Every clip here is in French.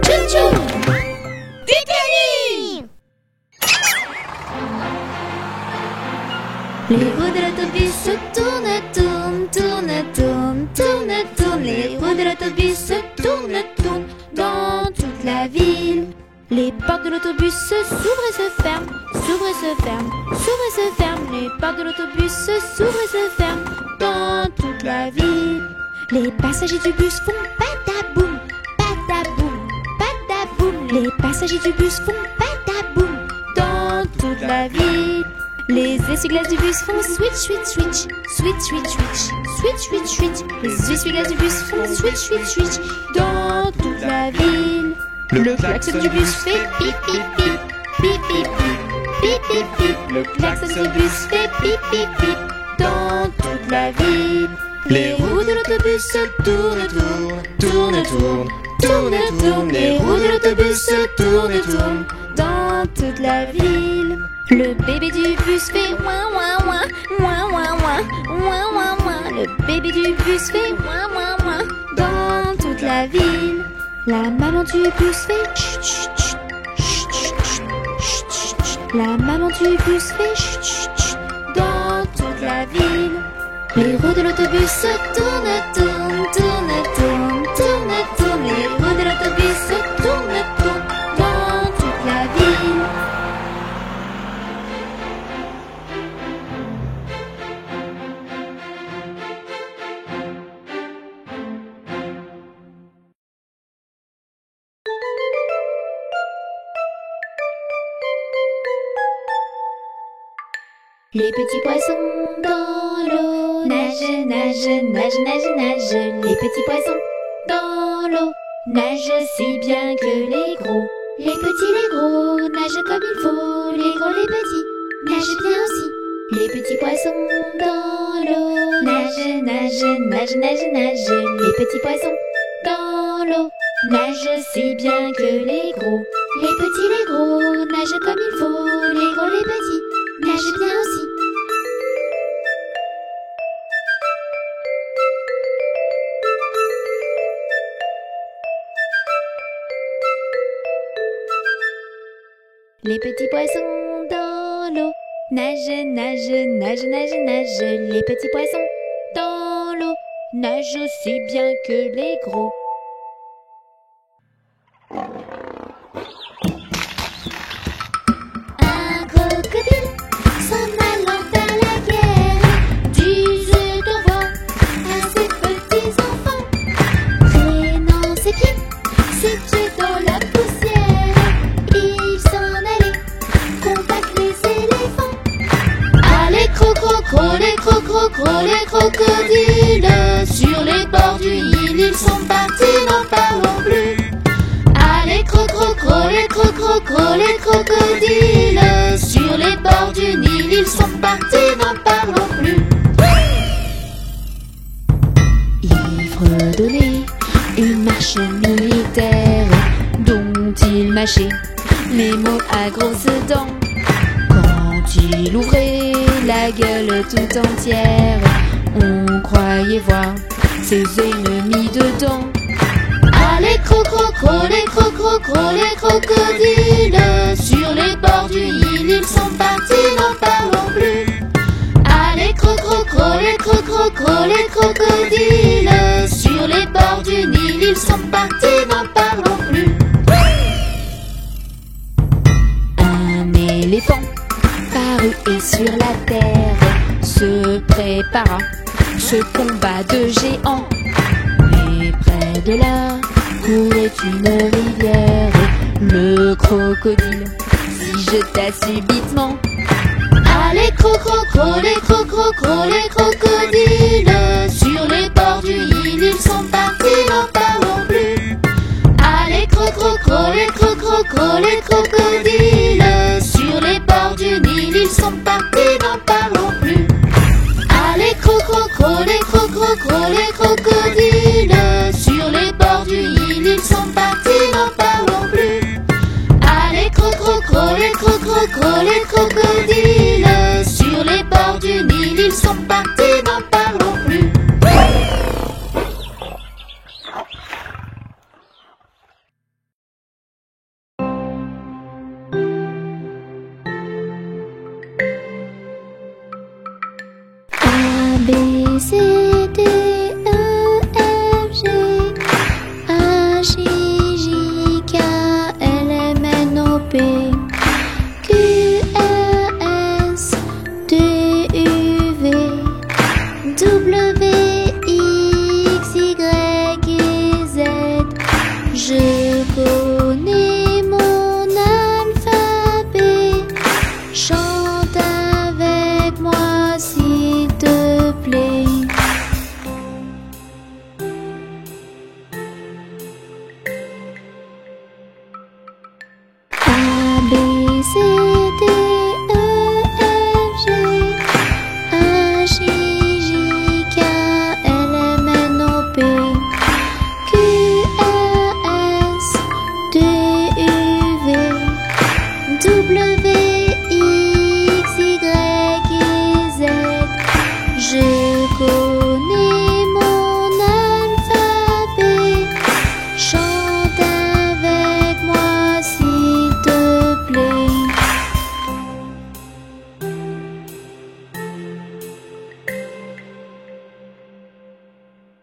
Tchou-tchou Victory. Les roues de l'autobus se tournent, tournent, tournent, tournent, tournent, tournent. Les roues de l'autobus se tournent, tournent dans toute la ville. Les portes de l'autobus s'ouvrent et se ferment, s'ouvrent et se ferment, s'ouvrent et se ferment. Les portes de l'autobus s'ouvrent et se ferment dans toute la ville. Les passagers du bus font pataboum, pataboum, pataboum. Les passagers du bus font pataboum dans toute la ville. Les essuie-glaces du bus font switch, switch, switch, switch, switch, switch, switch, switch, switch. Les essuie-glaces du bus font switch, switch, switch dans toute la ville. Le klaxon du bus fait pip, pip, pip, pip, pip, pip, pip, pip, pip. Le klaxon du bus fait pip, pip, pip dans toute la ville. Les roues de l'autobus se tournent, tournent, tournent, tournent, tournent, tournent. Les roues de l'autobus se tournent, tournent dans toute la ville. Le bébé du bus fait ouin, ouin, ouin, ouin, ouin, ouin, ouin, ouin, ouin. Le bébé du bus fait ouin, ouin, ouin dans toute la ville. La maman du bus fait chut, chut, chut, chut, chut, chut, chut, chut. La maman du bus fait chut, chut, chut dans toute la ville. Les roues de l'autobus se tournent, tournent, tournent, tournent, tournent, tournent. Les roues de l'autobus se tournent, tournent dans toute la ville. Les petits poissons dans l'eau nagent, nagent, nagent, nagent, nagent. Les petits poissons dans l'eau nagent si bien que les gros. Les petits, les gros nagent comme il faut. Les gros, les petits nagent bien aussi. Les petits poissons dans l'eau nagent, nagent, nagent, nagent, nagent. Les petits poissons dans l'eau nagent si bien que les gros. Les petits, les gros nagent comme il faut. Les gros, les petits nagent bien aussi. Les petits poissons dans l'eau nagent, nagent, nagent, nagent, nagent. Les petits poissons dans l'eau nagent aussi bien que les gros. Un crocodile s'en allant à la guerre disait au revoir à ses petits enfants. Traînant ses pieds, ses pieds dans la poussière, il s'en allait combattre les éléphants. Allez cro-cro-cro, les cro-cro-cro, les crocodiles sur les bords du Nil, ils sont partis, n'en parlons plus. Allez cro-cro-cro, les cro-cro-cro, les crocodiles sur les bords du Nil, ils sont partis, n'en parlons plus. Il fredonnait une marche militaire dont il mâchait les mots à grosses dents. Quand il ouvrait la gueule tout entière, on croyait voir ses ennemis dedans. Allez cro-cro-cro, les cro-cro-cro, les crocodiles sur les bords du Nil, ils sont partis, n'en parlons plus. Allez cro-cro-cro, les cro-cro-cro, les crocodiles sur les bords du Nil, ils sont partis, n'en parlons plus. Un éléphant parut et sur la terre se prépara ce combat de géants. Mais près de là courait une rivière. Le crocodile s'y jeta subitement. Allez cro-cro-cro, les cro-cro-cro, les crocodiles sur les bords du Nil, ils sont partis, n'en parlons plus. Allez cro-cro-cro, les cro-cro-cro, les crocodiles sur les bords du Nil, ils sont partis, n'en parlons plus. Allez cro-cro-cro, les cro-cro-cro, les crocodiles sur les bords du Nil, ils sont partis, n'en parlons plus. Allez cro-cro-cro, les cro-cro-cro, les crocodiles sur les bords du Nil, ils sont partis, n'en parlons plus. C, D, E, F, G, H, I, J, K, L, M, N, O, P, Q, R, S, T, U, V, W, X, Y et Z. Je connais mon alphabet. Chante avec moi s'il te plaît. A, B, C, D, E, F, G, H, I, J, K, L, M, N, O, P, Q, R, S, T, U, V, W, X, Y et Z. Je connais mon alphabet. Chante avec moi s'il te plaît.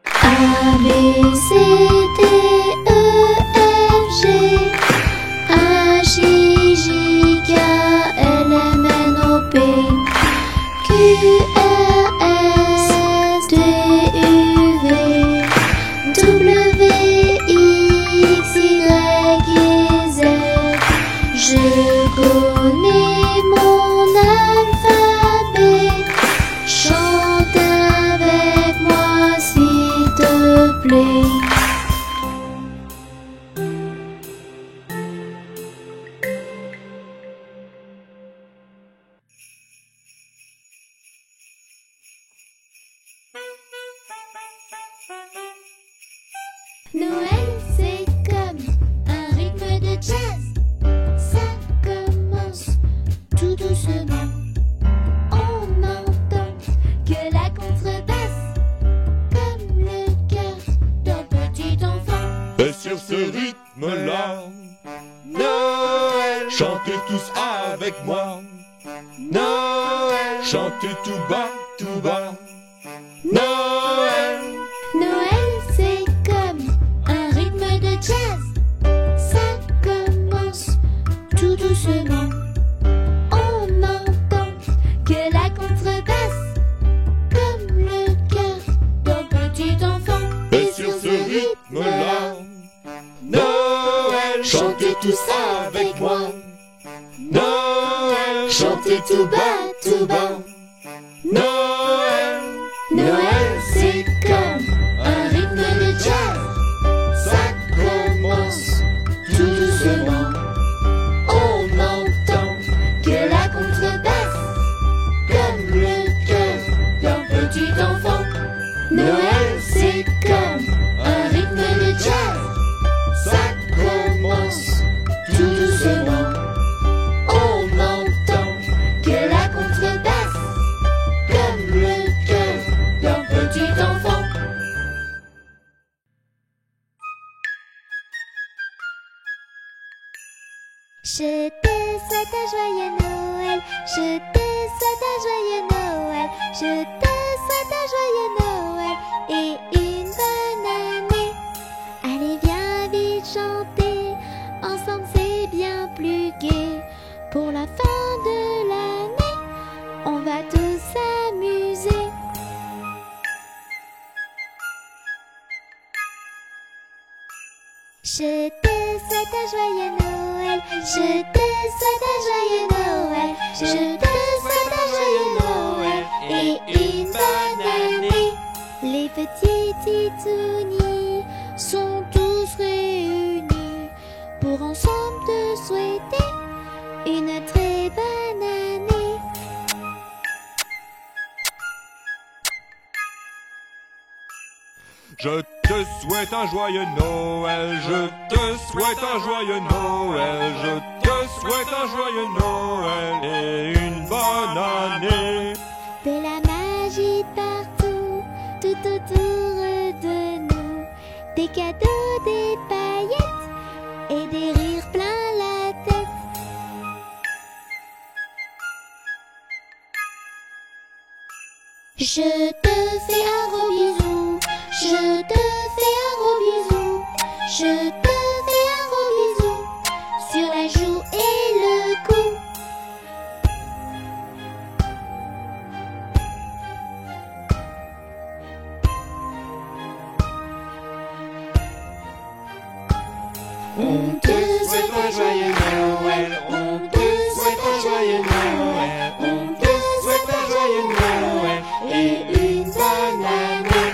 A, B, C, D, E, F, G, H, I, J, K, L, M, N, O, P, Q, R, S, T, U, V, W, X, Y et Z. Je connais mon alphabet. Chante avec moi s'il te plaît. Noël, c'est comme un rythme de jazz. Ça commence tout doucement. On entend que la contrebasse, comme le cœur d'un petit enfant. Et sur ce rythme-là, Noël, chantez tous avec moi. Noël, chantez tout bas, Noël. Noël, c'est comme un rythme de jazz. Ça commence tout doucement. On entend que la contrebasse, comme le cœur d'un petit enfant. Et sur ce rythme-là, Noël, chantez tous avec moi. Noël, chantez tout bas, Noël. Noël, c'est comme un rythme de jazz. Ça commence tout doucement. On entend Que la contrebasse, comme le cœur d'un petit enfant. Noël, c'est comme un rythme de jazz. Ça commence tout doucement. On entend Que la contrebasse, comme le cœur d'un petit enfant. je te souhaite un joyeux Noël. Je te souhaite un joyeux Noël. Je te souhaite un joyeux Noël et une bonne année. Allez, viens vite chanter. Ensemble, c'est bien plus gai. Pour la fin de l'année, on va tous s'amuser. Je te souhaite un joyeux Noël. Je te souhaite un joyeux Noël. Je te souhaite un joyeux Noël et une bonne année. Les petits titounis sont tous réunis pour ensemble te souhaiter une très bonne année. Je te souhaite un joyeux Noël, je te souhaite un joyeux Noël, je te souhaite un joyeux Noël et une bonne année. De la magie partout, tout autour de nous, des cadeaux, des paillettes et des rires plein la tête. Je te fais un gros bisou. Je te fais un gros bisou. Je te fais un gros bisou sur la joue et le cou. On te souhaite un joyeux Noël. On te souhaite un joyeux Noël. On te souhaite un joyeux Noël et une bonne année.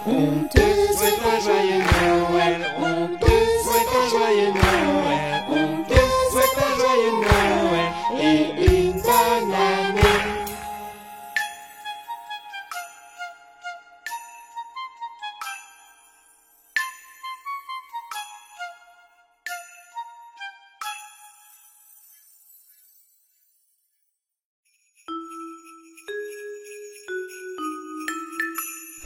On te souhaite un joyeux Noël. On te souhaite un joyeux Noël. On te souhaite un joyeux Noël et une bonne année.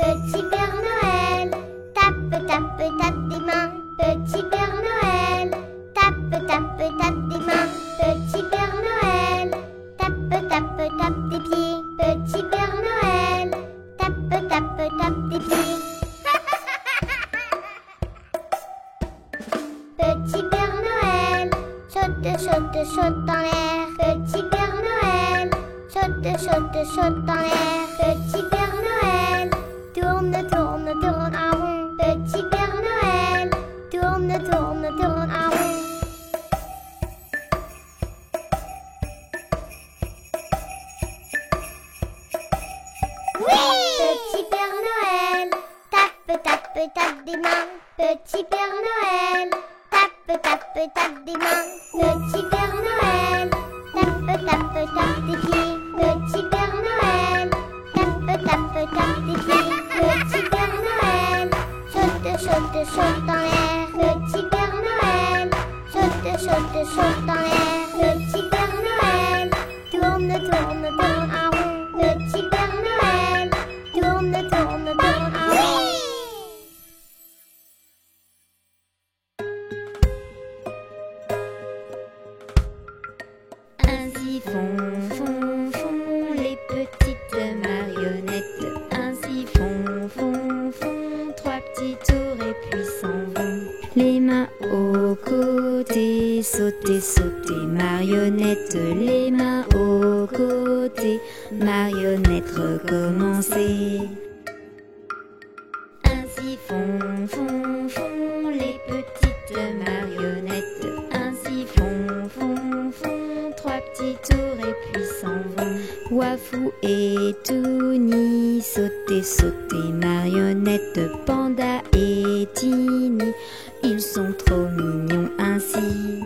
Petit Père Noël, tape, tape, tape des mains. Petit Père Noël, tape, tape, tape des mains. Petit Père Noël, tape, tape, tape des pieds. Petit Père Noël, tape, tape, tape des pieds. Petit Père Noël, saute, saute, saute en l'air. Petit Père Noël, saute, saute, saute en l'air. Petit Père Noël, tourne, tourne, tourne en rond. Petit Père Noël, tourne, tourne, tourne en rond. Oui! Petit Père Noël, tape, tape, tape des mains. Petit Père Noël, tape, tape, tape des mains. Petit Père Noël, tape, tape, tape des pieds. Petit Père Noël, tape, tape, tape des pieds. Petit Père Noël, saute, saute, saute en l'air. Petit Père Noël, saute, saute, saute en l'air. Petit Père Noël, tourne, tourne, tourne en rond. Petit Père Noël, tourne, tourne, tourne en rond. Ainsi font, font, font les petites marionnettes. Ainsi font, font, font trois petits tours et puis s'en vont. Les mains aux côtés, sauter, sauter, marionnettes. Les mains aux côtés, marionnettes, recommencer. Ainsi font, font, font les petites marionnettes. Ainsi font, font, font trois petits tours et puis s'en vont. Wafou et Touni, sauter, sauter, marionnettes. Panda et Tini, ils sont trop mignons ainsi.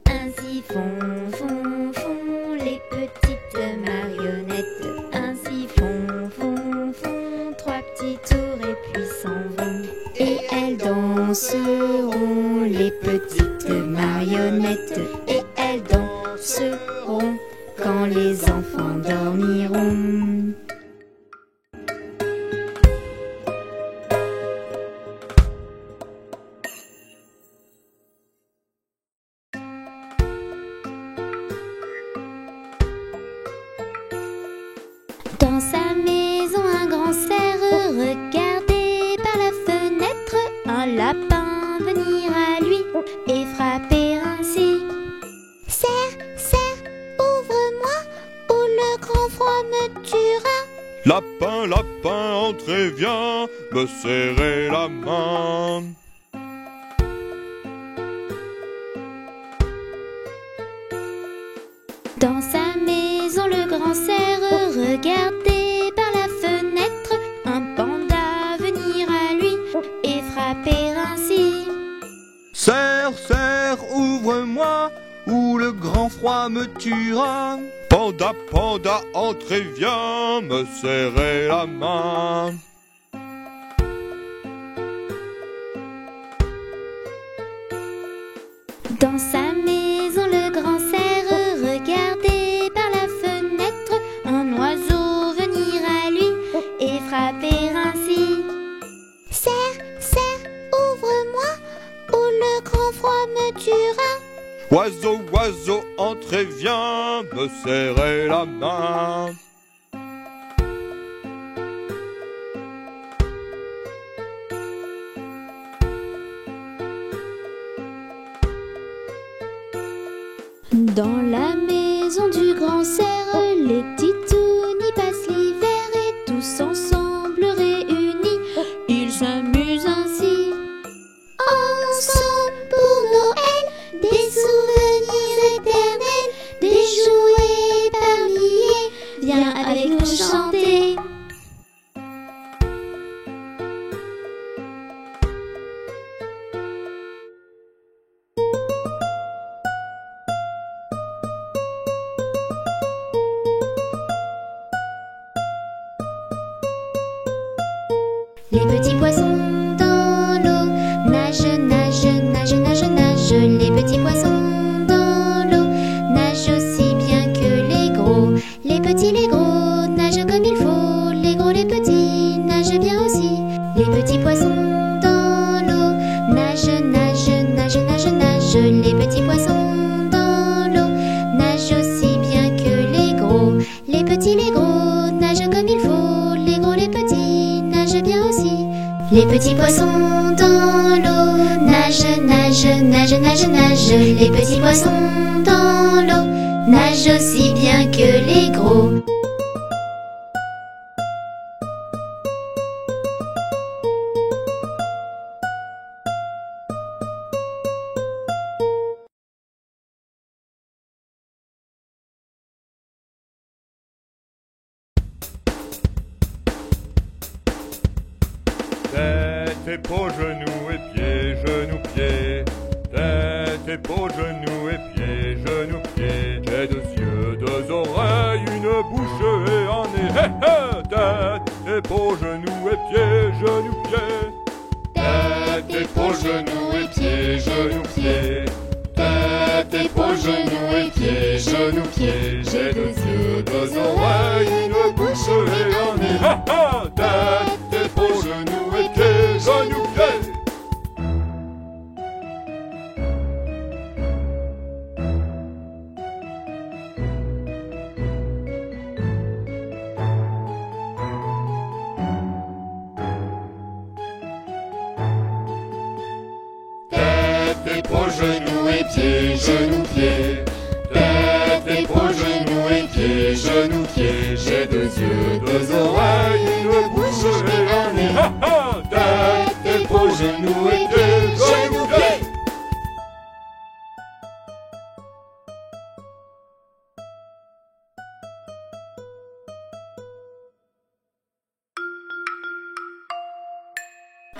Ainsi font, font, font les petites marionnettes. Ainsi font, font, font trois petits tours et puis s'en vont. Et elles danseront, les petites marionnettes. Et elles danseront quand les enfants dormiront. Dans sa maison, un grand cerf regardait par la fenêtre un lapin venir à lui et frapper ainsi. Cerf, cerf, ouvre-moi ou le grand froid me tuera. Lapin, lapin, entrez, viens me serrer la main. Dans sa maison, le grand cerf regardait par la fenêtre un panda venir à lui et frapper ainsi. Cerf, cerf, ouvre-moi ou le grand froid me tuera. Panda, panda, entrez, viens me serrer la main. Dans sa maison, le grand cerf regardait par la fenêtre un oiseau venir à lui et frapper ainsi. Cerf, cerf, ouvre-moi ou le grand froid me tuera. Oiseau, oiseau, entrez, viens me serrer la main. Dans la maison du grand cerf, les titounes y passent l'hiver et tous ensemble réunis, ils s'amusent ainsi. Ensemble pour Noël, des souvenirs éternels, des jouets par milliers, viens avec nous chanter. Les petits poissons dans l'eau nagent, nagent, nagent, nagent, nagent. Les petits poissons dans l'eau nagent aussi bien que les gros. Les petits, les gros nagent comme il faut. Les gros, les petits nagent bien aussi. Les petits poissons dans l'eau nagent, nagent, nagent, nagent, nagent. Les petits poissons dans l'eau nagent aussi bien que les gros. Les petits, les gros nagent comme il faut. Les gros, les petits nagent bien aussi. Les petits poissons dans l'eau nagent, nagent, nagent, nagent, nagent. Les petits poissons dans l'eau nagent aussi bien que les gros. Tête et peau, genoux et pieds, genoux, pieds. Tête et peau, genoux et pieds, genoux, pieds. J'ai 2 yeux, 2 oreilles, une bouche et un nez. Hé hé! Tête et peau, genoux et pieds, genoux, pieds. Tête et peau, genoux et pieds, genoux, pieds. Tête et peau, genoux et pieds, genoux, pieds. J'ai 2 yeux, 2 oreilles, une bouche et un nez. Hé hé! Tête et peau, genoux et pieds, genoux, pieds. Tête et peau, genoux et pieds, genoux, pieds. Tête et peau, genoux et pieds, genoux, pieds. J'ai 2 yeux, 2 oreilles, une bouche et un nez. Ha ha! Tête et peau, genoux et pieds, genoux, pieds.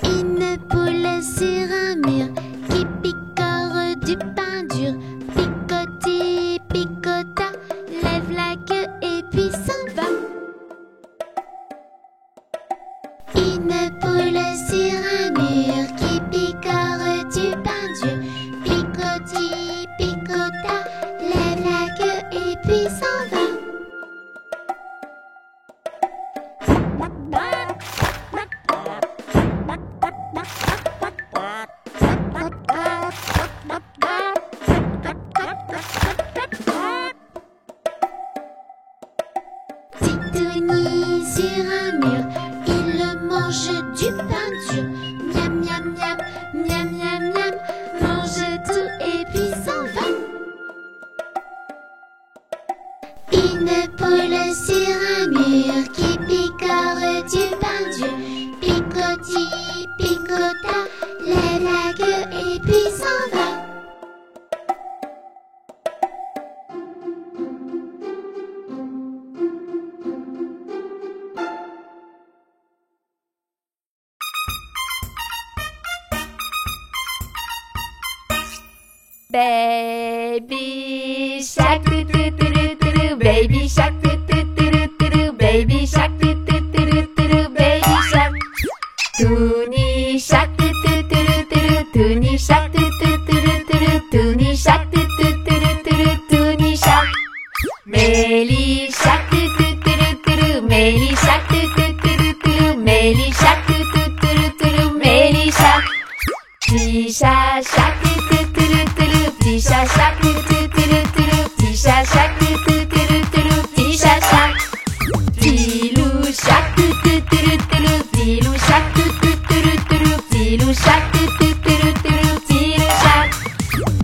Une poule sur un mur qui picore du pain dur. Picoti, picota, lève la queue et puis s'en va. Une poule sur un mur qui picore du pain dur. Picoti, picota, lève la queue et puis s'en va. Titouni sur un mur, il mange du pain dur. Miam, miam, miam, miam, miam, miam, mange tout et puis s'en va. Une poule sur un mur qui picore du pain dur. Picoti, picota, lève la queue et puis s'en va. Baby shark doo doo doo doo doo, baby shark doo doo doo doo doo, baby shark doo doo doo doo doo, baby shark. Toonie shark doo doo doo doo, toonie shark doo doo doo doo, toonie shark doo doo doo doo, toonie shark. Melly shark doo doo doo doo, Melly shark doo doo doo doo, Melly shark doo doo doo doo, Melly shark. Tisha shark doo doo doo doo, Tisha shark doo doo doo doo, Tisha shark doo doo doo doo, Tisha shark. Tilou shark doo doo doo doo, Tilou shark doo doo doo doo, Tilou shark doo doo doo doo, Tilou shark.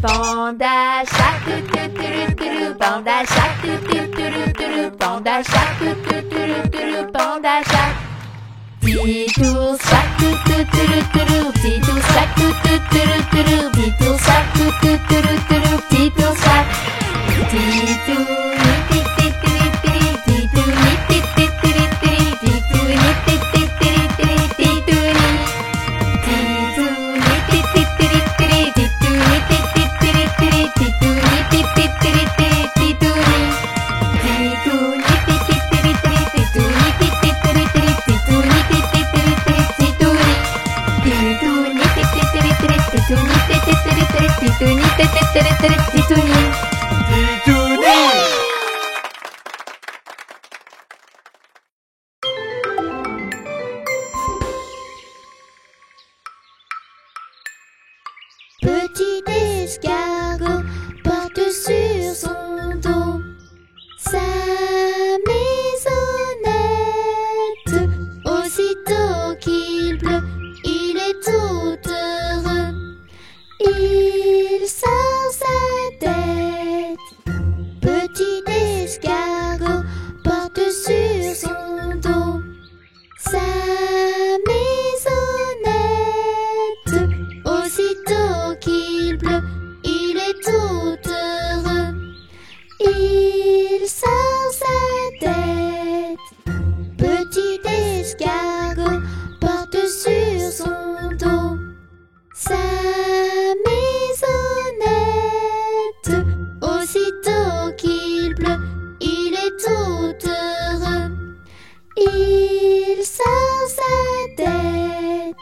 Panda shark doo doo doo Petit ours chac, tout-tout-tout-tout-tout. Petit ours chac, tout-tout-tout-tout-tout. Petit ours chac, tout-tout-tout-tout-tout. Petit ours chac. Titouni, titi-tiri-tiri. Titouni, titi-tiri-tiri. Titouni, titi-tiri-tiri. Titouni. Titouni, titi-tiri-tiri. Titouni, titi-tiri-tiri. Titouni, titi-tiri-tiri. Titouni. Titouni, titi-tiri-tiri. Titouni, titi-tiri-tiri. Titouni, titi-tiri-tiri. Titouni. Titouni, titi-tiri-tiri. Titouni, titi-tiri-tiri. Titouni, titi-tiri-tiri. Titouni. Petit escargot porte sur son dos sa maisonnette. Aussitôt qu'il pleut, il est tout heureux. Il sort sa tête. Petit escargot porte sur son dos sa maisonnette. Aussitôt qu'il pleut, il est tout heureux. Il sort sa tête. Petit escargot porte sur son dos sa maisonnette. Aussitôt qu'il pleut, il est tout heureux. Il sort sa tête.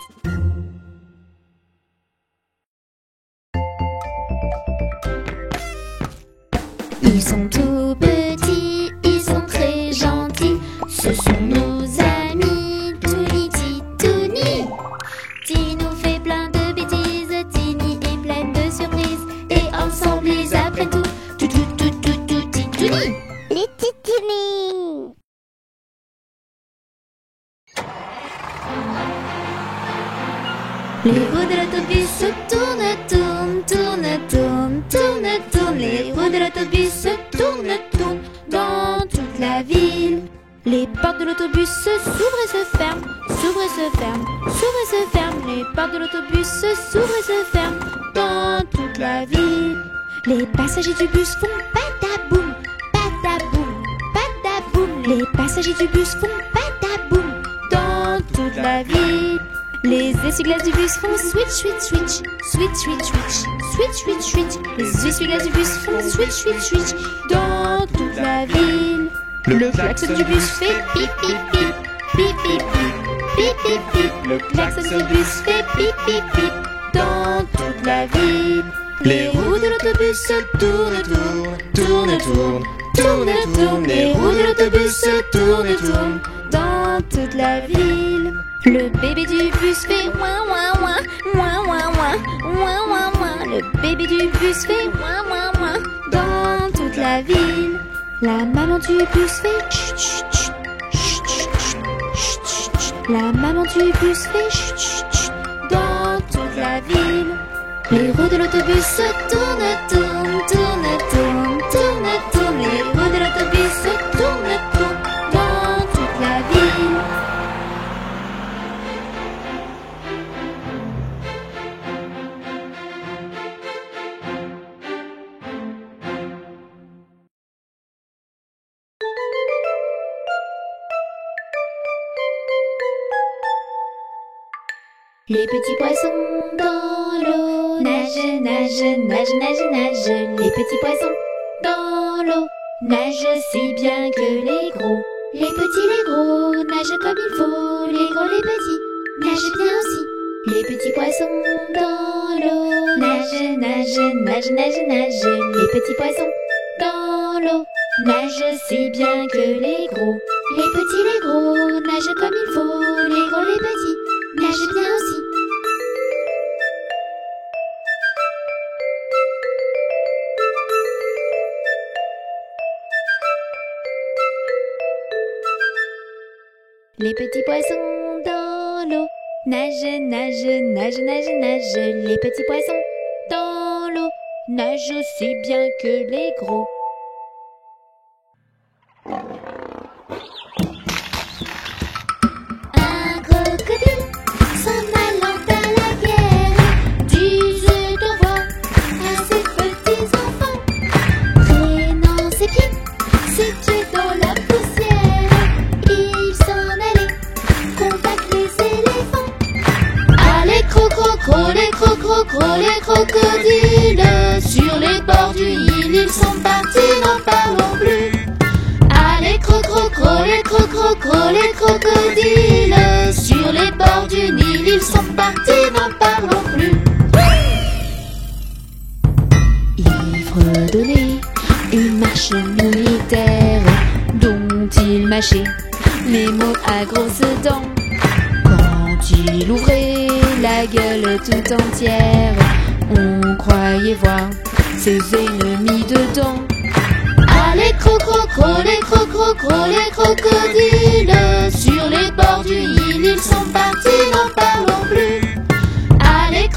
Ils sont tout petits, ils sont très gentils. Ce sont nos amis Touni, Titouni. Ti nous fait plein de bêtises, Tini est pleine de surprises. Et ensemble ils apprennent tout, Titouni. Les Titouni. Les roues de l'autobus se tournent, tournent, tournent, tournent, tournent, tournent. Les roues de l'autobus se tournent, tournent dans toute la ville. Les portes de l'autobus s'ouvrent et se ferment, s'ouvrent et se ferment, s'ouvrent et se ferment. Les portes de l'autobus s'ouvrent et se ferment dans toute la ville. Les passagers du bus font pataboum, pataboum, pataboum. Les passagers du bus font pataboum dans toute la ville. Les essuie-glaces du bus font switch, switch, switch, switch, switch, switch, switch, switch, switch. Les essuie-glaces du bus font switch, switch, switch dans toute la ville. Le klaxon du bus fait pip, pip, pip, pip, pip, pip, pip, pip. Le klaxon du bus fait pip, pip, pip dans toute la ville. Les roues de l'autobus se tournent, tournent, tournent, tournent, tournent, tournent. Les roues de l'autobus se tournent, tournent dans toute la ville. Le bébé du bus fait ouin ouin ouin, ouin ouin ouin, ouin ouin ouin. Le bébé du bus fait ouin ouin ouin dans toute la ville. La maman du bus fait chut chut chut, chut chut chut, chut chut. La maman du bus fait chut chut chut dans toute la ville. Les roues de l'autobus se tournent, tournent, tournent, tournent, tournent, tournent. Les roues de l'autobus se tournent, tournent dans toute la ville. Les petits poissons dans l'eau nagent, nagent, nagent, nagent, nagent. Les petits poissons dans l'eau nagent si bien que les gros. Les petits, les gros nagent comme il faut. Les gros, les petits nagent bien aussi. Les petits poissons dans l'eau nagent, nagent, nagent, nagent, nagent. Les petits poissons dans l'eau nagent si bien que les gros. Les petits, les gros nagent comme il faut. Les gros, les petits nagent bien aussi. Les petits poissons dans l'eau nagent, nagent, nagent, nagent, nagent. Les petits poissons dans l'eau nagent aussi bien que les gros. Un crocodile les crocodiles. Sur les bords du Nil, ils sont partis, n'en parlons plus. Allez, les crocodiles. Sur les bords du Nil, ils sont partis, n'en parlons plus. Il fredonnait une marche militaire dont il mâchait les mots à grosses dents. Quand il ouvrait la gueule tout entière, on croyait voir ses ennemis dedans. Allez, les crocodiles. Sur les bords du Nil, ils sont partis, n'en parlons plus. Allez, les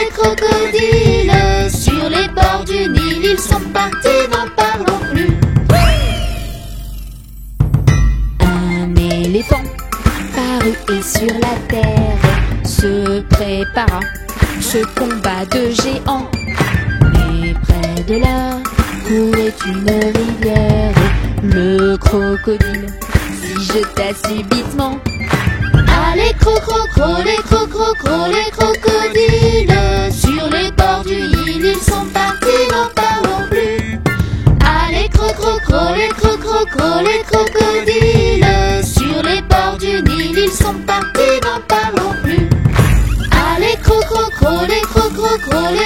crocodiles. Sur les bords du Nil, ils sont partis, n'en parlons plus. Un éléphant parut et sur la terre se prépara ce combat de géants. Mais près de là courait une rivière. Le crocodile s'y jeta subitement. Allez, les crocodiles. Sur les bords du Nil, ils sont partis, n'en parlons plus. Allez, les crocodiles. Sur les bords du Nil, ils sont partis, n'en parlons plus. Allez, les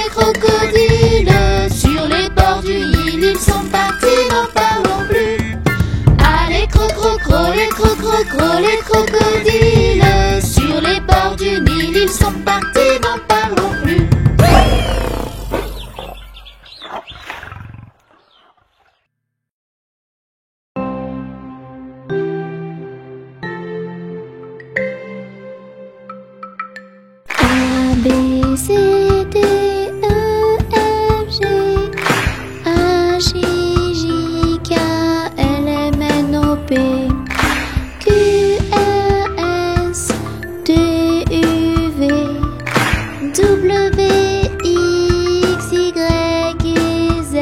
crocodiles. Sur les bords du Nil, ils sont partis, n'en parlons plus. Allez, les crocodiles. Sur les bords du Nil, ils sont partis, n'en parlons plus. A, B, C, D, E, F, G, H, I, J, K, L, M, N, O, P, Q, R, S, T, U, V, W, X, Y et Z.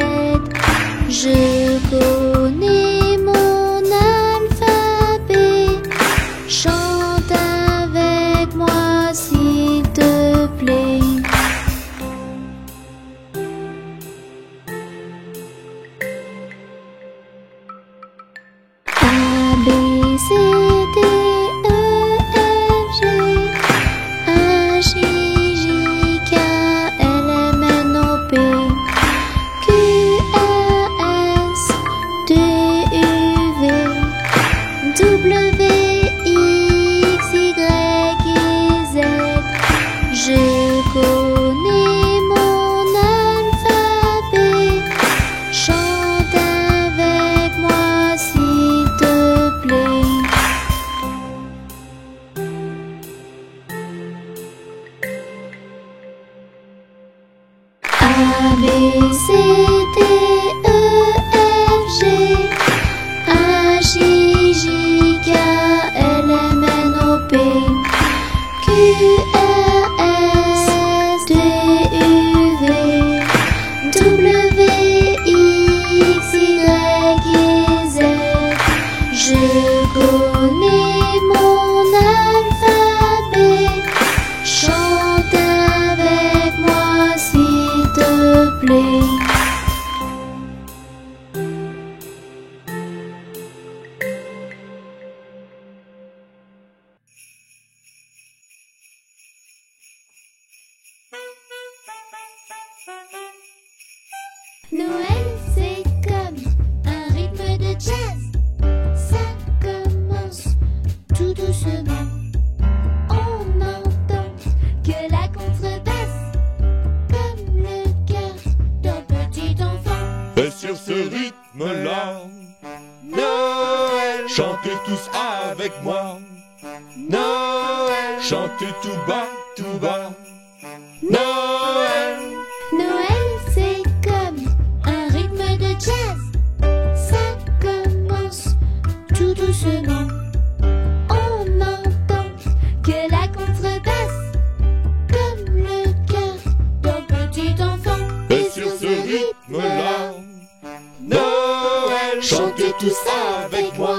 Je connais mon alphabet. Chante avec moi s'il te plaît. A, B, C, D, E, F, G, H, I, J, K, L, M, N, O, P, Q, R, S, T, U, V, W, X, Y et Z. Je connais mon alphabet. Chante avec moi s'il te plaît. A, B, C, D, E, F, G, H, I, J, K, L, M, N, O, P, Q, R, S, T, U, V, W, X, Y et Z. Je connais mon alphabet. Chante avec moi s'il te plaît. Noël, c'est comme un rythme de jazz. Ça commence tout doucement. On entend que la contrebasse, comme le cœur d'un petit enfant. Et sur ce rythme-là, Noël, chantez tous avec moi. Noël, chantez tout bas, tout bas. Noël, Noël, c'est comme un rythme de jazz. Ça commence tout doucement. On entend que la contrebasse, comme le cœur d'un petit enfant. et sur ce rythme-là, Noël, chantez tous avec moi.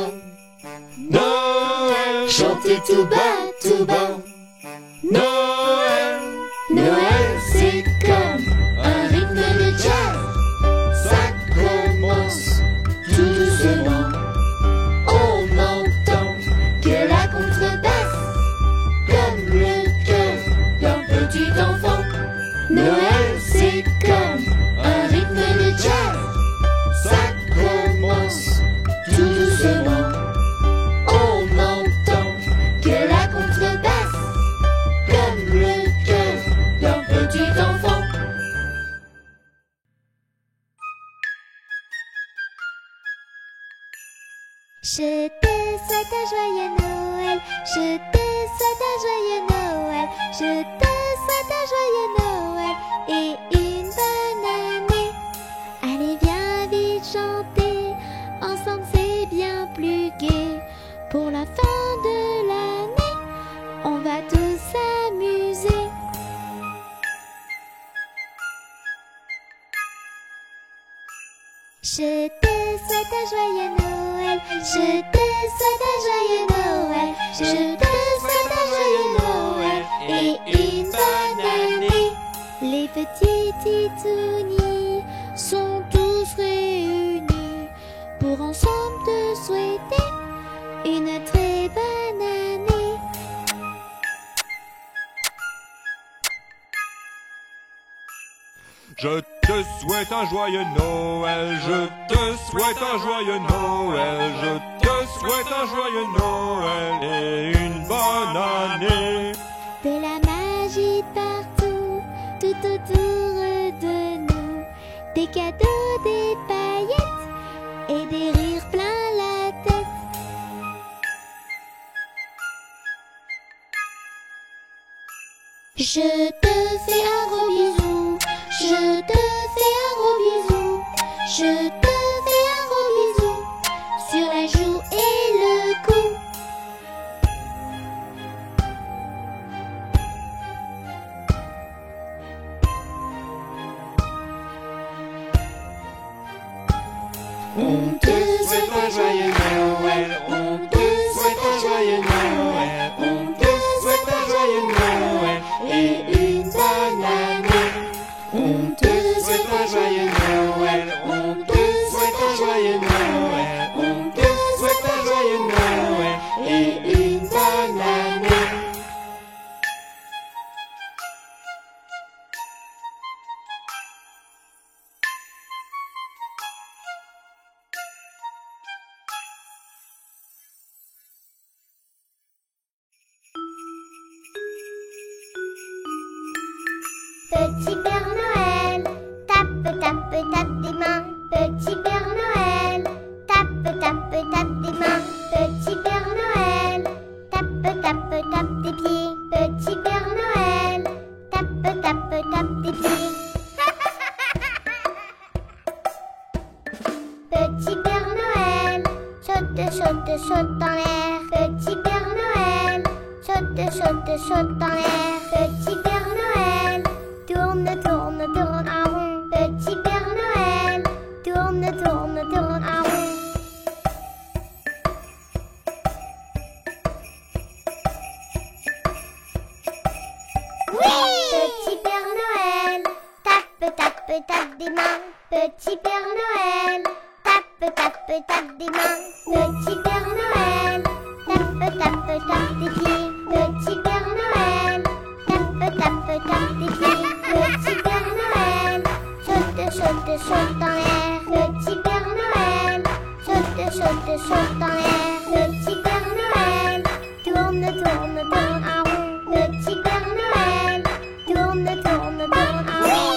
Noël, chantez tout bas, tout bas. Noël, Noël, c'est comme un rythme de jazz. Ça commence tout doucement. On n'entend que la contrebasse, comme le cœur d'un petit enfant. Noël, c'est comme un rythme de jazz. Ça commence tout doucement. On n'entend que la contrebasse, comme le cœur d'un petit enfant. Je te souhaite un joyeux Noël, je te souhaite un joyeux Noël, je te souhaite un joyeux Noël et une bonne année. Allez, viens vite chanter, ensemble c'est bien plus gai. Pour la fin de l'année, on va tous s'amuser. Je te souhaite un joyeux Noël, je te souhaite un joyeux Noël, je te souhaite un joyeux Noël et une bonne année. Les petits titounis sont tous réunis pour ensemble te souhaiter une très bonne année. Je te souhaite un joyeux Noël, je te souhaite un joyeux Noël, je te souhaite un joyeux Noël et une bonne année. De la magie partout, tout autour de nous, des cadeaux, des paillettes et des rires plein la tête. Je te fais un gros bisou, je te fais un gros bisou, je te fais un gros bisou sur la joue et le cou. On te souhaite un joyeux Noël, on te souhaite un joyeux Noël, on te souhaite un joyeux Noël et une bonne année. On te souhaite un joyeux Noël, on te souhaite un joyeux Noël, on te souhaite un joyeux Noël et une bonne année. Petit Père Noël, tape, tape, tape des mains. Petit Père Noël, tape, tape, tape des mains. Petit Père Noël, tape, tape, tape des pieds. Petit Père Noël, tape, tape, tape des pieds. Petit Père Noël, saute, saute, saute dans l'air. Petit Père Noël, saute, saute, saute dans l'air. Petit Père Noël, tourne, tourne, tourne en rond. Petit Père Noël, tourne, tourne, tourne en rond. Oui! Petit Père Noël, tape, tape, tape des mains. Petit Père Noël, tape, tape, tape des mains. Petit Père Noël, tape, tape, tape des pieds. Petit Père Noël, tape, tape, tape des pieds. Petit Père Noël, saute, saute, saute dans l'air. Petit Père Noël, saute, saute, saute dans l'air. Petit Père Noël, tourne, tourne, tourne en rond. Petit Père Noël, tourne, tourne, tourne en rond.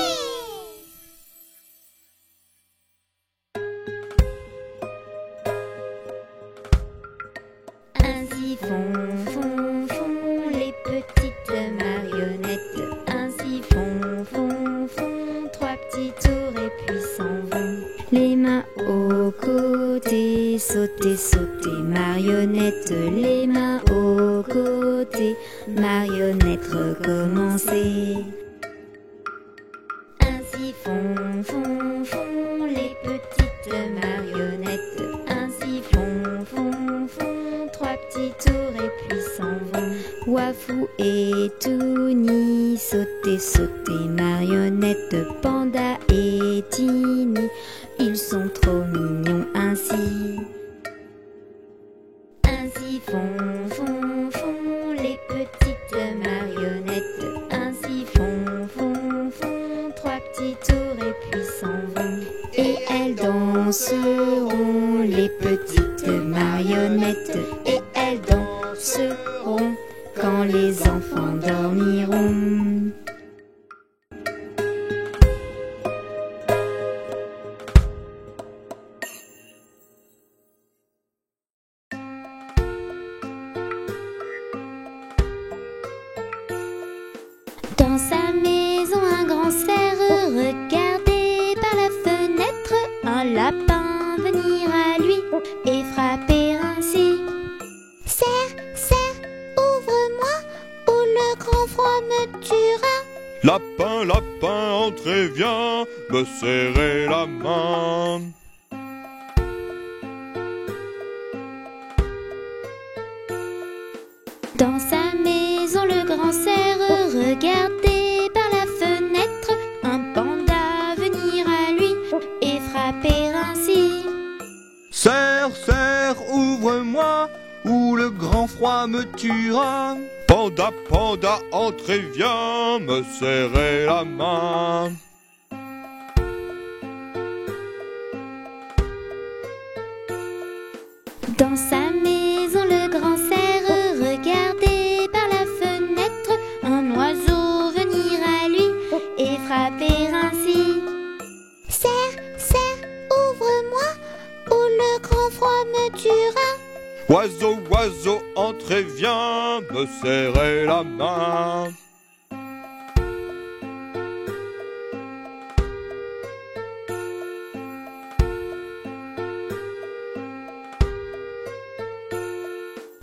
Ainsi font, font, font les petites marionnettes. Ainsi font, font, font trois petits tours et puis s'en vont. Les mains aux côtés, sauter, sauter, marionnette. Les mains aux côtés, marionnette, recommencer. Ainsi font, font, font les petites marionnettes. Ainsi font, font, font trois petits tours et puis s'en vont. Wafou et Touni, sauter, sauter, marionnette, Panda et Tini, ils sont trop mignons ainsi. Ainsi font, font, font les petites marionnettes. Ainsi font, font, font trois petits tours et puis s'en vont. Et elles danseront, les petites marionnettes. Et elles danseront quand les enfants dormiront. Dans sa maison, un grand cerf regardait par la fenêtre un lapin venir à lui et frapper ainsi. Cerf, cerf, ouvre-moi ou le grand froid me tuera. Lapin, lapin, entrez, viens me serrer la main. Dans sa maison, le grand cerf regardait par la fenêtre un panda venir à lui et frapper ainsi. Cerf, cerf, ouvre-moi ou le grand froid me tuera. Panda, panda, entrez, viens me serrer la main. Dans sa maison, le grand cerf regardait par la fenêtre un oiseau venir à lui et frapper ainsi. Cerf, cerf, ouvre-moi ou le grand froid me tuera. Oiseau, oiseau, entrez, viens me serrer la main.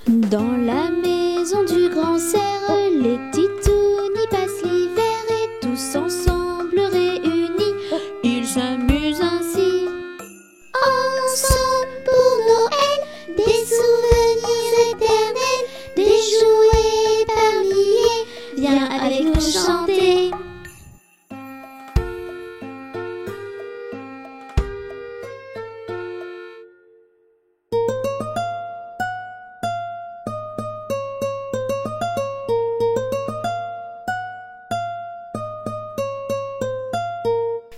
Dans la maison du grand cerf, les titounis passent l'hiver et tous ensemble réunis, ils s'amusent ainsi. Ensemble pour Noël, des souvenirs éternels, des jouets par milliers, viens avec nous chanter.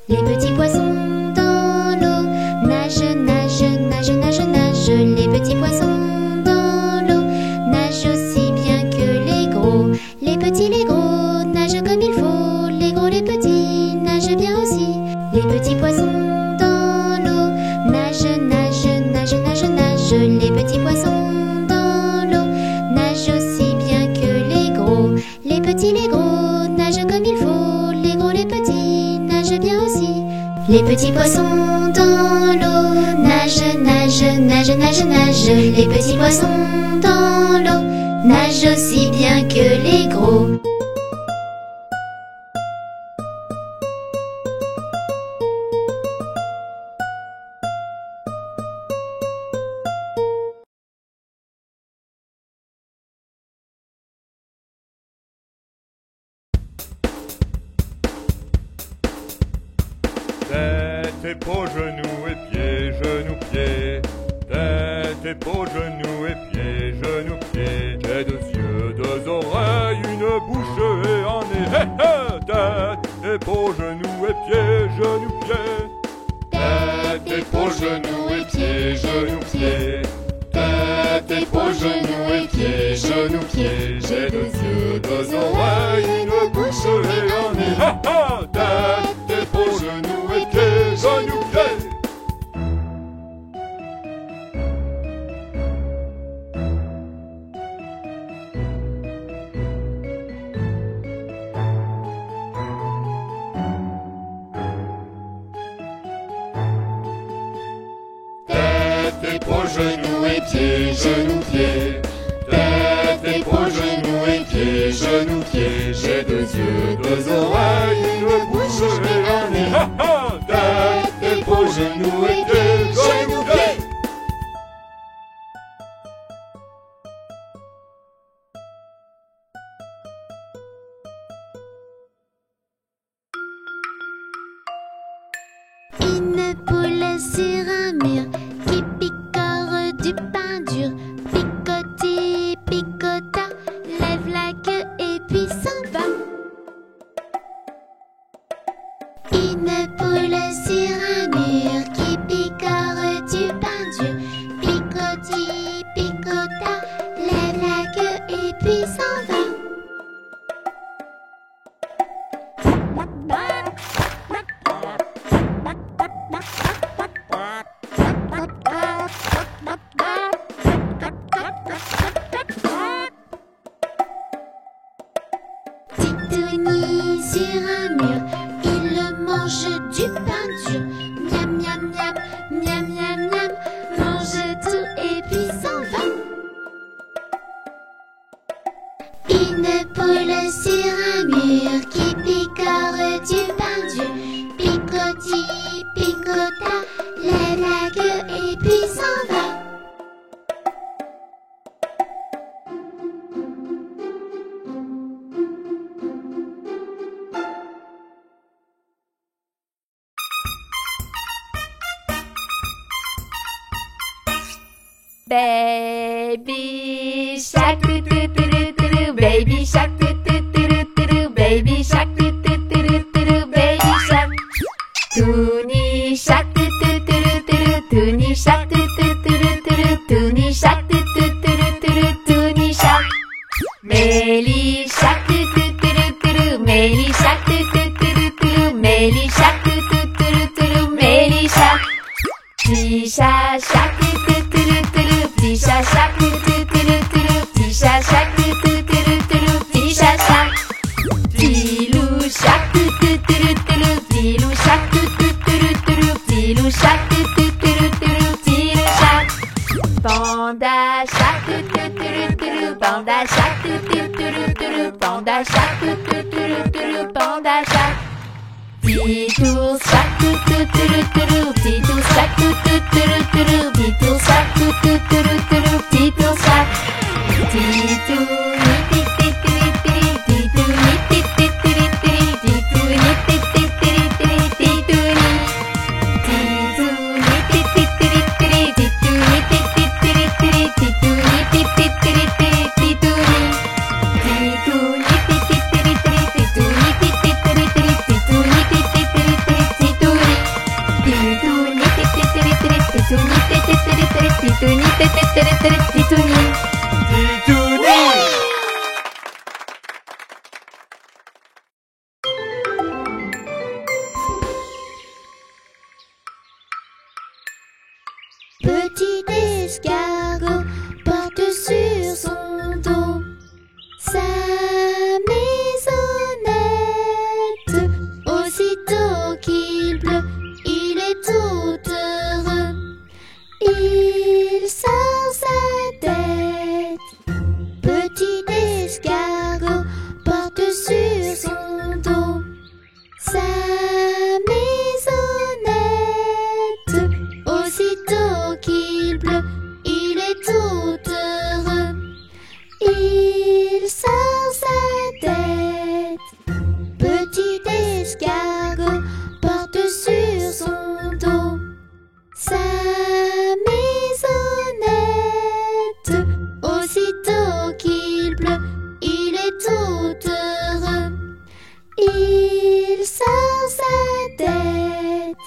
Les petits poissons dans l'eau nagent, nagent, nagent, nagent, nagent. Les petits poissons dans l'eau nagent aussi bien que les gros. Les petits, les gros nagent comme il faut. Les gros, les petits nagent bien aussi. Les petits poissons dans l'eau nagent, nagent, nagent, nagent, nagent. Les petits poissons dans l'eau nagent aussi bien que les gros. Les petits, les gros nagent comme il faut. Les gros, les petits nagent bien aussi. Les petits poissons dans l'eau nagent, nagent, nagent, nagent, nagent. Les petits poissons dans l'eau nagent aussi bien que les gros. Tête et peau, genoux et pieds, genoux, pieds. Tête et peau, genoux et pieds, genoux, pieds. J'ai 2 yeux, 2 oreilles, une bouche et un nez. Hé hé! Tête et peau, genoux et pieds, genoux, pieds. Tête et peau, genoux et pieds, genoux, pieds. Tête et peau, genoux et pieds, genoux, pieds. J'ai 2 yeux, 2 oreilles, une bouche et un nez. Hé hé! Tête et peau, genoux et pieds, genoux, pieds. Tête et peau, genoux et pieds, genoux, pieds. Tête et peau, genoux et pieds, genoux, pieds. J'ai 2 yeux, 2 oreilles, une bouche et un nez. Ha ha! Tête et peau, genoux et pieds, genoux, pieds. Une poule sur un mur qui picore du pain dur. Picoti, picota, lève la queue et puis s'en va. Une poule sur un mur qui picore du pain dur. Picoti, picota, lève la queue et puis s'en va. Titouni sur un mur, il mange du pain dur. Miam, miam, miam, miam, miam, miam, mange tout et puis s'en va. Une poule sur un mur qui picore du pain dur. Picoti, picota, lève la queue et puis s'en va. Baby shark, doo doo doo doo doo, baby shark, doo doo doo doo doo, baby shark, doo doo doo doo doo, baby shark. Toonie shark, doo doo doo doo doo, toonie shark, doo doo doo doo doo, toonie shark, doo doo doo doo doo, toonie shark. Melly shark, doo doo doo doo doo, Melly shark, doo doo doo doo, Melly shark, doo doo doo doo, Melly shark. Tisha shark, doo doo doo doo, Tisha shark, doo doo doo doo, Tisha shark, doo doo doo doo, Tisha shark. Tilou shark, doo doo doo doo, Tilou shark, doo doo doo doo, Tilou shark, doo doo doo doo, Tilou shark. Panda shark, doo doo doo doo, Panda shark, doo doo doo doo, Panda shark, doo doo doo doo, Panda shark. Titou shark, doo doo doo doo, Titou shark, doo doo doo doo, Titou shark, doo doo doo doo, Titou shark. Titou ni ti ti ti ti, Titou ni ti ti ti ti, Titou ni ti ti ti ti, Titou ni. Titou ni ti ti ti ti, Titou ni ti ti ti ti, Titou ni ti ti ti ti, Titou ni. Titou ni ti ti ti ti, Titou ni ti ti ti ti, Titou ni ti ti ti ti, Titou ni. Titou ni ti ti ti ti, Titou ni ti ti ti ti, Titou ni ti ti ti ti, Titou ni. Petit escargot porte sur son dos sa maisonnette. Aussitôt qu'il pleut, il est tout heureux. Il sort sa tête. Petit escargot porte sur son dos sa maisonnette. Aussitôt qu'il pleut, il est tout heureux. Il sort sa tête. Petit escargot porte sur son dos sa maisonnette. Aussitôt qu'il pleut, il est tout heureux. Il sort sa tête.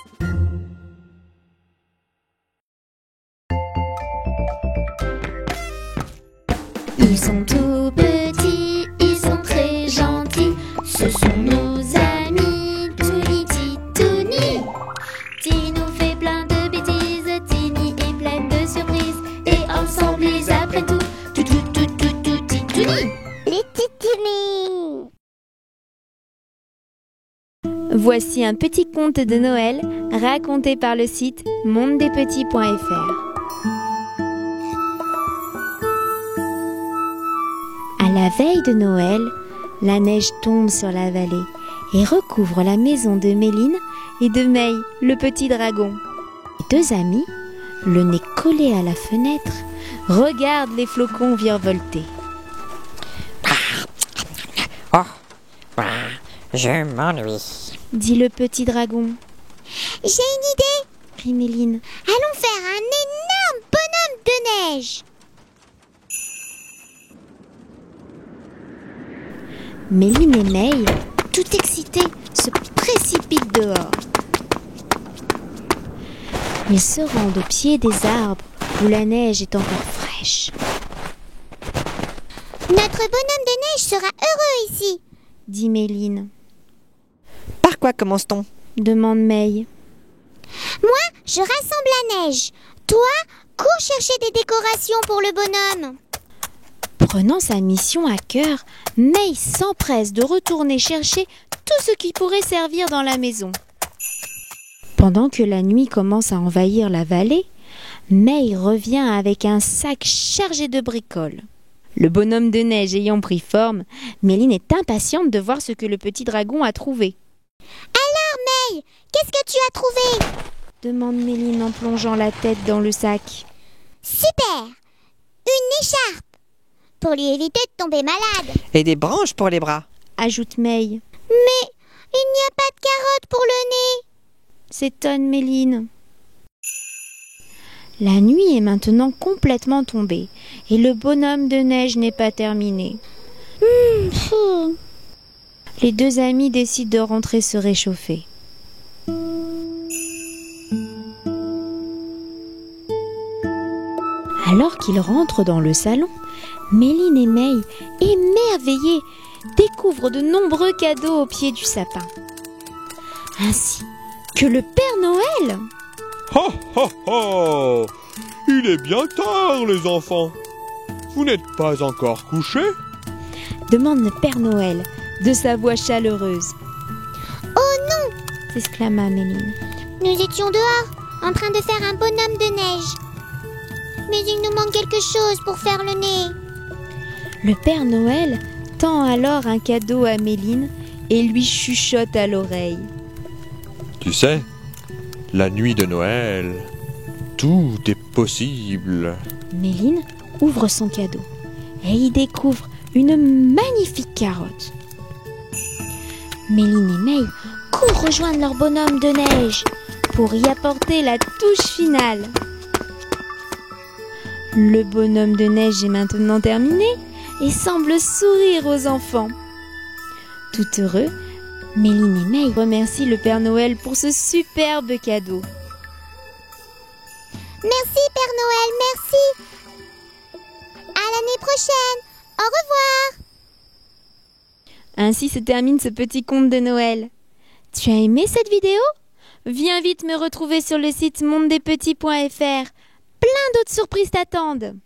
Ils sont tout petits, ils sont très gentils. Ce sont nos amis, Touni, Titouni. Ti nous fait plein de bêtises, Tini est pleine de surprises. Et ensemble ils apprennent tout, Titouni. Les Titouni. Voici un petit conte de Noël raconté par le site mondedespetits.fr. À la veille de Noël, la neige tombe sur la vallée et recouvre la maison de Méline et de May, le petit dragon. Les deux amis, le nez collé à la fenêtre, regardent les flocons virevolter. Oh, je m'ennuie. Dit le petit dragon. J'ai une idée. Crie Méline. Allons faire un énorme bonhomme de neige. Méline et May, tout excités, se précipitent dehors. Ils se rendent au pied des arbres où la neige est encore fraîche. Notre bonhomme de neige sera heureux ici, Dit Méline. Par quoi commence-t-on? Demande May. Moi, je rassemble la neige. Toi, cours chercher des décorations pour le bonhomme. Prenant sa mission à cœur, May s'empresse de retourner chercher tout ce qui pourrait servir dans la maison. Pendant que la nuit commence à envahir la vallée, May revient avec un sac chargé de bricoles. Le bonhomme de neige ayant pris forme, Méline est impatiente de voir ce que le petit dragon a trouvé. Alors, May, qu'est-ce que tu as trouvé? Demande Méline en plongeant la tête dans le sac. Super! Une écharpe pour lui éviter de tomber malade. Et des branches pour les bras. Ajoute May. Mais il n'y a pas de carottes pour le nez. S'étonne Méline. La nuit est maintenant complètement tombée et le bonhomme de neige n'est pas terminé. Les deux amis décident de rentrer se réchauffer. Alors qu'ils rentrent dans le salon, Méline et May, émerveillées, découvrent de nombreux cadeaux au pied du sapin. Ainsi que le Père Noël. Ha ha ha! Il est bien tard, les enfants. Vous n'êtes pas encore couchés? Demande le Père Noël de sa voix chaleureuse. Oh non! S'exclama Méline. Nous étions dehors, en train de faire un bonhomme de neige. Mais il nous manque quelque chose pour faire le nez. Le Père Noël tend alors un cadeau à Méline et lui chuchote à l'oreille. Tu sais, la nuit de Noël, tout est possible. Méline ouvre son cadeau et y découvre une magnifique carotte. Méline et May courent rejoindre leur bonhomme de neige pour y apporter la touche finale. Le bonhomme de neige est maintenant terminé et semble sourire aux enfants. Tout heureux, Méline et May remercient le Père Noël pour ce superbe cadeau. Merci Père Noël, merci. À l'année prochaine. Au revoir. Ainsi se termine ce petit conte de Noël. Tu as aimé cette vidéo? Viens vite me retrouver sur le site mondedespetits.fr. Plein d'autres surprises t'attendent.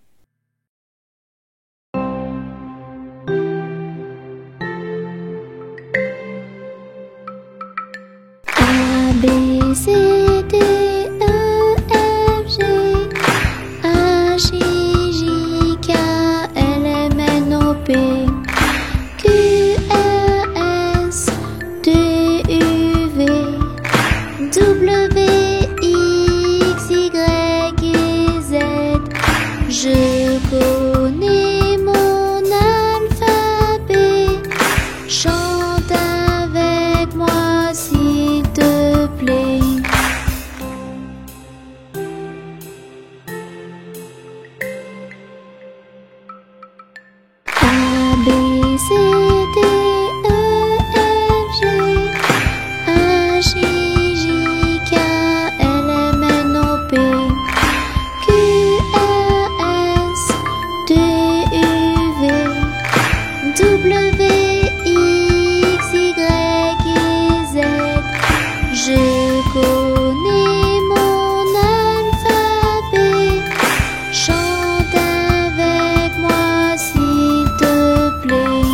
A, B, C, D, E, F, G, H, I, J, K, L, M, N, O, P, Q, R, S, T, U, V, W, X, Y, et Z. Je connais mon alphabet. Chante avec moi s'il te plaît. A, B, C, D, E, F, G, H, I, J, K, L, M, N, O, P, Q, R, S, T, U, V, W, X, Y, et Z. Je connais mon alphabet. Chante avec moi s'il te plaît.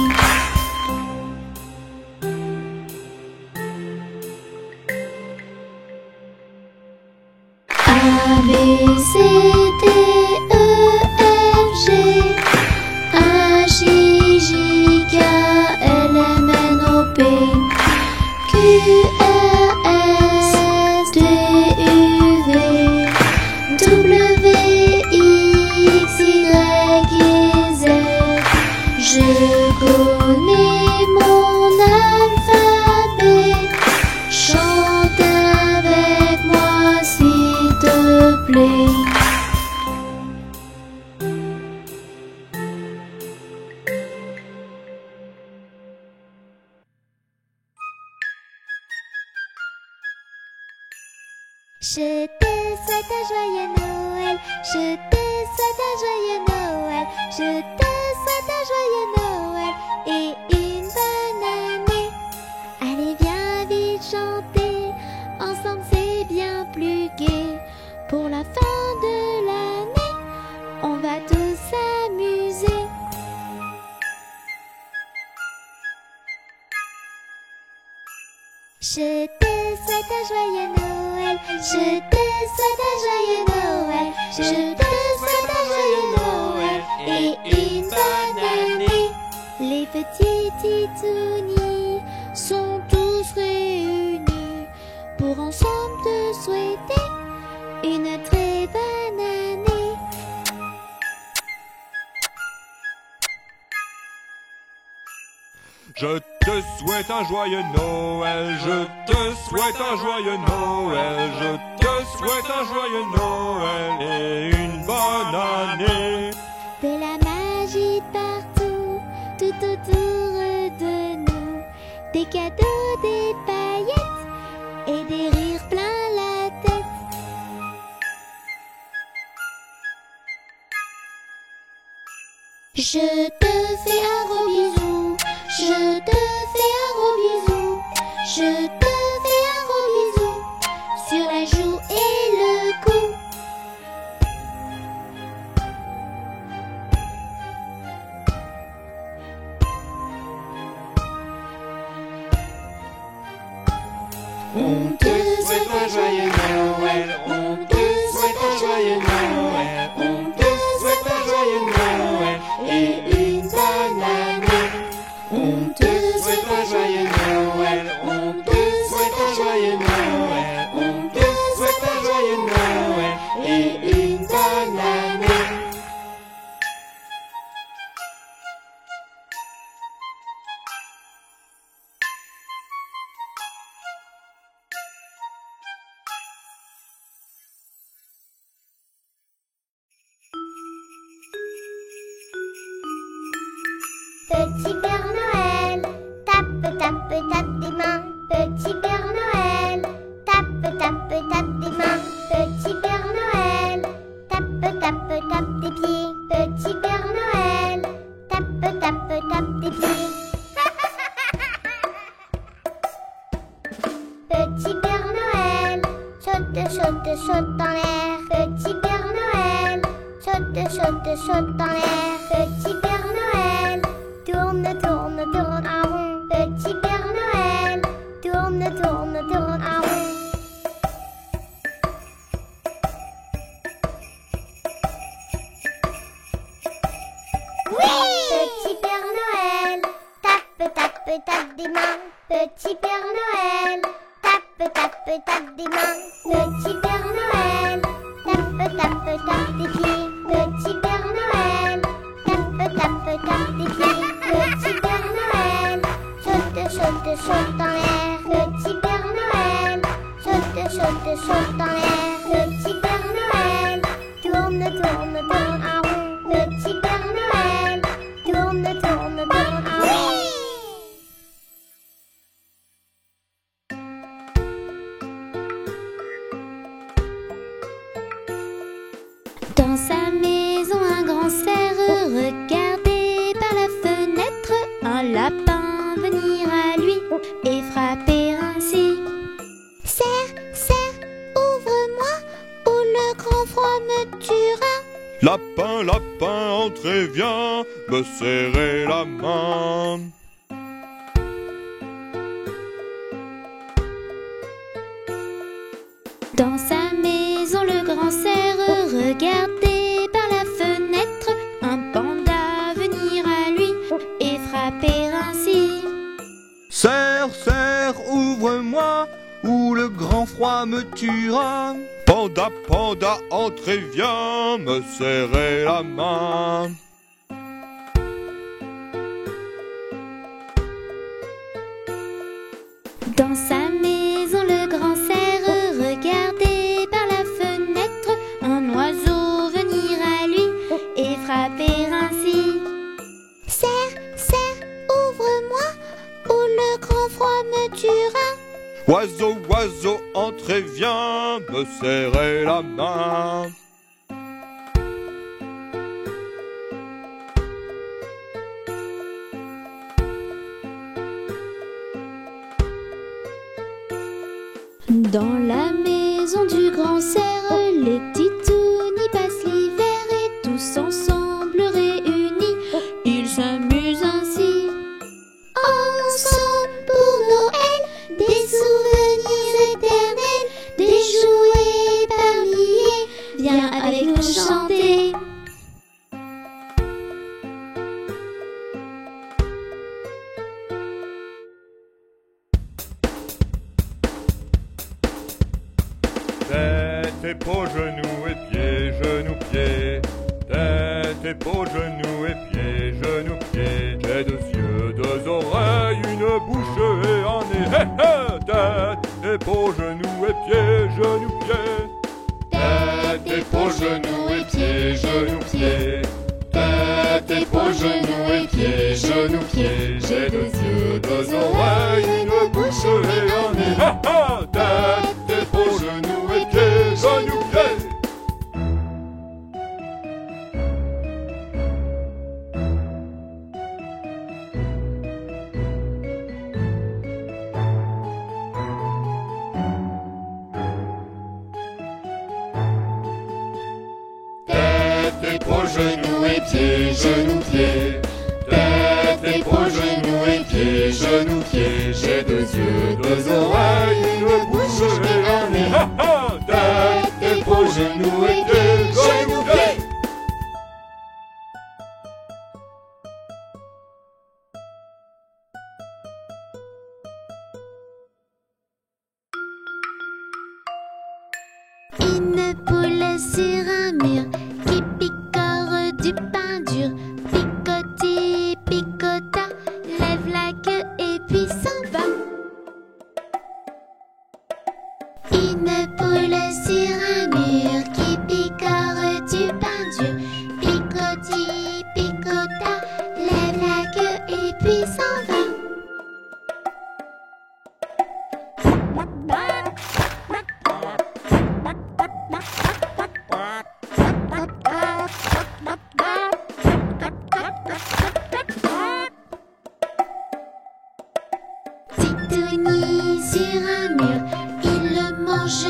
A, B, C, D, E, F, G, H, I, J, K, L, M, N, O, P, Q, R, S, T, U, V, W, X, Y, et Z. Je connais mon alphabet. Chante avec Je te souhaite un joyeux Noël. Je te souhaite un joyeux Noël. Je te souhaite un joyeux Noël et une bonne année. Allez, viens vite chanter. Ensemble, c'est bien plus gai. Pour la fin de l'année, on va tous s'amuser. Je te souhaite un joyeux Noël. Je te souhaite un joyeux Noël. Je te souhaite un joyeux Noël et une bonne année. Les petits titounis sont tous réunis pour ensemble te souhaiter une très bonne année. Je te souhaite un joyeux Noël, je te souhaite un joyeux Noël, je te souhaite un joyeux Noël et une bonne année. De la magie partout, tout autour de nous, des cadeaux, des paillettes et des rires plein la tête. Je te fais un gros bisou, je te fais un gros bisou, je te fais un gros bisou sur la joue et le cou. On te souhaite un joyeux Noël, on te souhaite un joyeux Noël, on te souhaite un joyeux Noël et une bonne année. On te souhaite un joyeux Noël, on te souhaite un joyeux Noël, on te souhaite un joyeux Noël et une bonne année. Petit Père Noël, tape, tape, tape des mains. Petit Père Noël, tape, tape, tape des mains. Petit Père Noël, tape, tape, tape des pieds. Petit Père Noël, tape, tape, tape des pieds. Petit Père Noël, saute, saute, saute dans l'air. Petit Père Noël, saute, saute, saute dans l'air. Petit Père Noël, tourne, tourne, tourne en rond. Petit Père Noël, tourne, tourne, tourne en rond. Petit Père Noël, tape, tape, tape des mains. Petit Père Noël, tape, tape, tape des mains. Petit Père Noël, tape, tape, tape des pieds. Petit Père Noël, tape, tape, tape des pieds. Petit Père Noël, saute, saute, saute dans l'air. Petit Père Noël, saute, saute, saute dans l'air. Petit Père Noël, tourne, tourne, tourne en rond. Petit Père Noël, tourne, tourne, tourne en rond. Dans sa maison, un grand cerf regardait par la fenêtre un lapin venir à lui et frapper ainsi. Cerf, cerf, ouvre-moi ou le grand froid me tuera. Lapin, lapin, entrez, viens me serrer la main. Dans sa maison, le grand cerf regardait par la fenêtre un panda venir à lui et frapper ainsi. Cerf, cerf, ouvre-moi ou le grand froid me tuera. Panda, panda, entrez, viens me serrer la main. Dans sa maison, le grand cerf regardait par la fenêtre un oiseau venir à lui et frapper ainsi. Cerf, cerf, ouvre-moi ou le grand froid me tuera. Oiseau, oiseau, entrez, viens me serrer la main. Dans la maison du grand cerf, les titounes y passent l'hiver et tous ensemble réunis, ils s'amusent ainsi. Ensemble pour Noël, des souvenirs éternels, des jouets par milliers, viens avec nous chanter. Tête, épaules, genoux et pieds, genoux, pieds. Tête, épaules, genoux et pieds, genoux, pieds. J'ai 2 yeux, 2 oreilles, une bouche et un nez. Hé hé! Tête, épaules, genoux et pieds, genoux, pieds. Tête, épaules, genoux et pieds, genoux, pieds. Tête, épaules, genoux et pieds, genoux, pieds. J'ai 2 yeux, 2 oreilles, une bouche et un nez. Hé hé! Tête, épaules, genoux et pieds, genoux, pieds. Tête, épaules, genoux et pieds, genoux, pieds. Tête, épaules, genoux et pieds, genoux, pieds. J'ai 2 yeux, 2 oreilles, une bouche et un nez. Ha ha! Tête, épaules, genoux et pieds, genoux, pieds. Une poule sur un mur qui picore du pain dur. Picoti, picota, lève la queue et puis s'en va. Une poule sur un mur qui picore du pain dur. Picoti, picota, lève la queue et puis s'en va. Titouni sur un mur, il mange